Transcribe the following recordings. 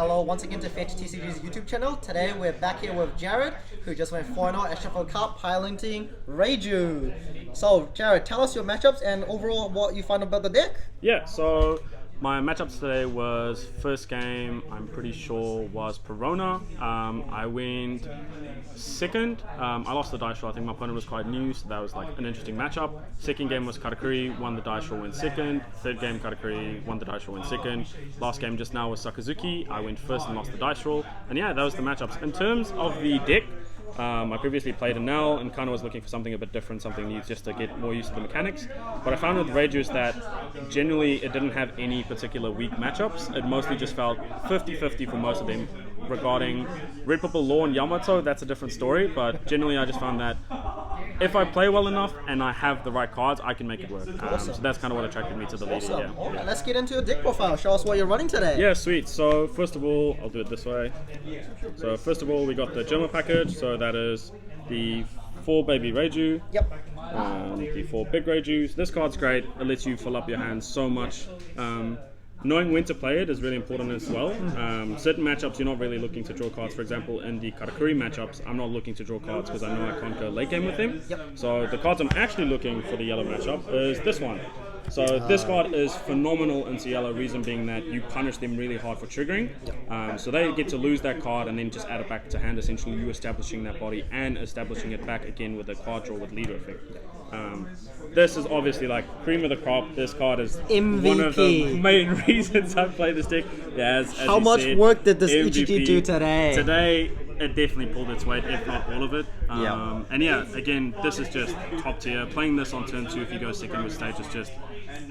hello once again to Fetch TCG's YouTube channel. Today we're back here with Jared, who just went 4-0 at Shuffle Cup, piloting Reiju. So Jared, tell us your matchups and overall what you found about the deck. Yeah, so my matchups today was first game, I'm pretty sure was Perona. I went second. I lost the dice roll. I think my opponent was quite new, so that was like an interesting matchup. Second game was Katakuri, won the dice roll, went second. Third game Katakuri, won the dice roll, went second. Last game just now was Sakazuki. I went first and lost the dice roll. And yeah, that was the matchups. In terms of the deck, I previously played a Nell and kind of was looking for something a bit different, something new just to get more used to the mechanics. What I found with Reiju is that generally it didn't have any particular weak matchups. It mostly just felt 50-50 for most of them. Regarding Red Purple Law and Yamato, that's a different story, but generally I just found that if I play well enough and I have the right cards, I can make it work. So that's kind of what attracted me to the leader. Awesome. Alright, let's get into your deck profile. Show us what you're running today. Yeah, sweet. So first of all, I'll do it this way. So first of all, we got the Germa package. So that is the 4 baby Reiju. Yep. The 4 big Reijus. This card's great. It lets you fill up your hands so much. Knowing when to play it is really important as well. Certain matchups you're not really looking to draw cards. For example, in the Katakuri matchups, I'm not looking to draw cards because I know I can't go late game with them. Yep. So the cards I'm actually looking for the yellow matchup is this one. So this card is phenomenal into yellow, reason being that you punish them really hard for triggering. So they get to lose that card and then just add it back to hand, essentially you establishing that body and establishing it back again with a card draw with leader effect. This is obviously like cream of the crop. This card is MVP. One of the main reasons I play this deck. Yeah, as How much work did this MVP. EGG do today? Today, it definitely pulled its weight, if not all of it. And yeah, again, this is just top tier. Playing this on turn 2 if you go second with stage is just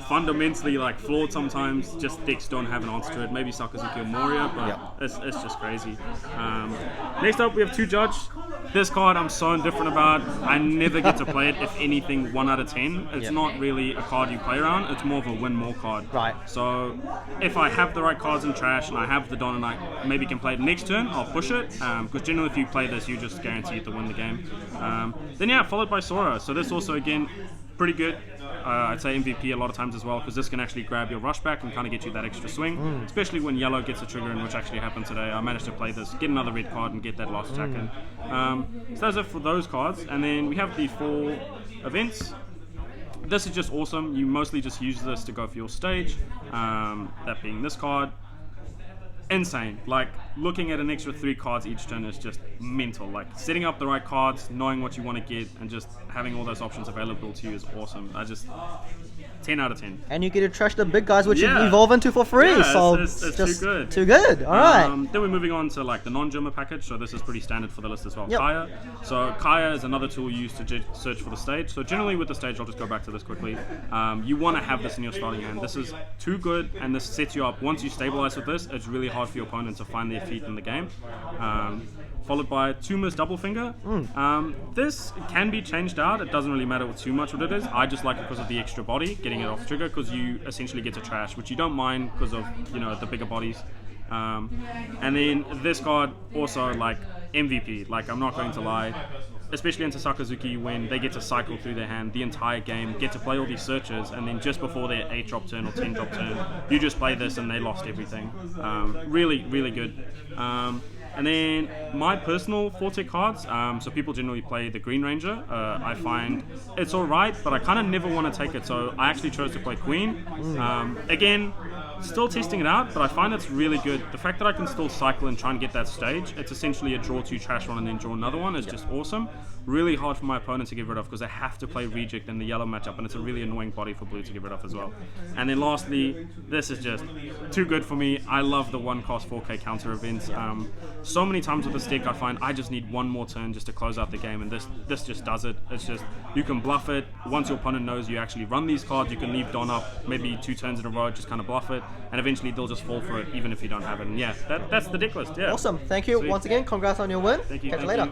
fundamentally like flawed sometimes. Just decks don't have an answer to it. Maybe Sakazuki or Moria, but it's just crazy. Next up, we have 2 Judge. This card I'm so indifferent about. I never get to play it, if anything, 1 out of 10. It's not really a card you play around. It's more of a win more card. Right. So if I have the right cards in trash and I have the Don and I maybe can play it next turn, I'll push it. Because generally if you play this, you just guaranteed to win the game. Then yeah, followed by Sora. So this also, again, pretty good. I'd say MVP a lot of times as well, because this can actually grab your rush back and kind of get you that extra swing, especially when yellow gets a trigger in, which actually happened today. I managed to play this, get another red card and get that last attack in. So that's it for those cards. And then we have the 4 events. This is just awesome. You mostly just use this to go for your stage, that being this card. Insane. Like, looking at an extra 3 cards each turn is just mental. Like, setting up the right cards, knowing what you want to get, and just having all those options available to you is awesome. 10 out of 10. And you get to trash the big guys, which you evolve into for free. Yeah, so it's just too good. Too good. All right. Then we're moving on to like the non-Germa package. So this is pretty standard for the list as well. Kaya. So Kaya is another tool used to search for the stage. So generally with the stage, I'll just go back to this quickly. You want to have this in your starting hand. This is too good, and this sets you up. Once you stabilize with this, it's really hard for your opponent to find their feet in the game. Followed by Tuma's Double Finger. This can be changed out. It doesn't really matter too much what it is. I just like it because of the extra body, getting it off trigger, because you essentially get to trash, which you don't mind because of, you know, the bigger bodies. And then this card also like MVP. Like, I'm not going to lie, especially into Sakazuki, when they get to cycle through their hand the entire game, get to play all these searches, and then just before their 8-drop turn or 10-drop turn, you just play this and they lost everything. Really, really good. And then my personal forte cards, so people generally play the Green Ranger. I find it's alright, but I kind of never want to take it, so I actually chose to play Queen. Again, still testing it out, but I find it's really good. The fact that I can still cycle and try and get that stage, it's essentially a draw 2 trash one and then draw another one, is just awesome. Really hard for my opponent to get rid of because they have to play Reject in the yellow matchup, and it's a really annoying body for blue to get rid of as well. And then lastly, this is just too good for me. I love the 1-cost 4K counter events. So many times with this deck I find I just need one more turn just to close out the game, and this just does it. It's just, you can bluff it. Once your opponent knows you actually run these cards, you can leave Don up maybe 2 turns in a row, just kind of bluff it, and eventually they'll just fall for it even if you don't have it. And yeah, that's the deck list. Yeah. Awesome. Thank you. Sweet. Once again, congrats on your win. Thank you. Catch you later.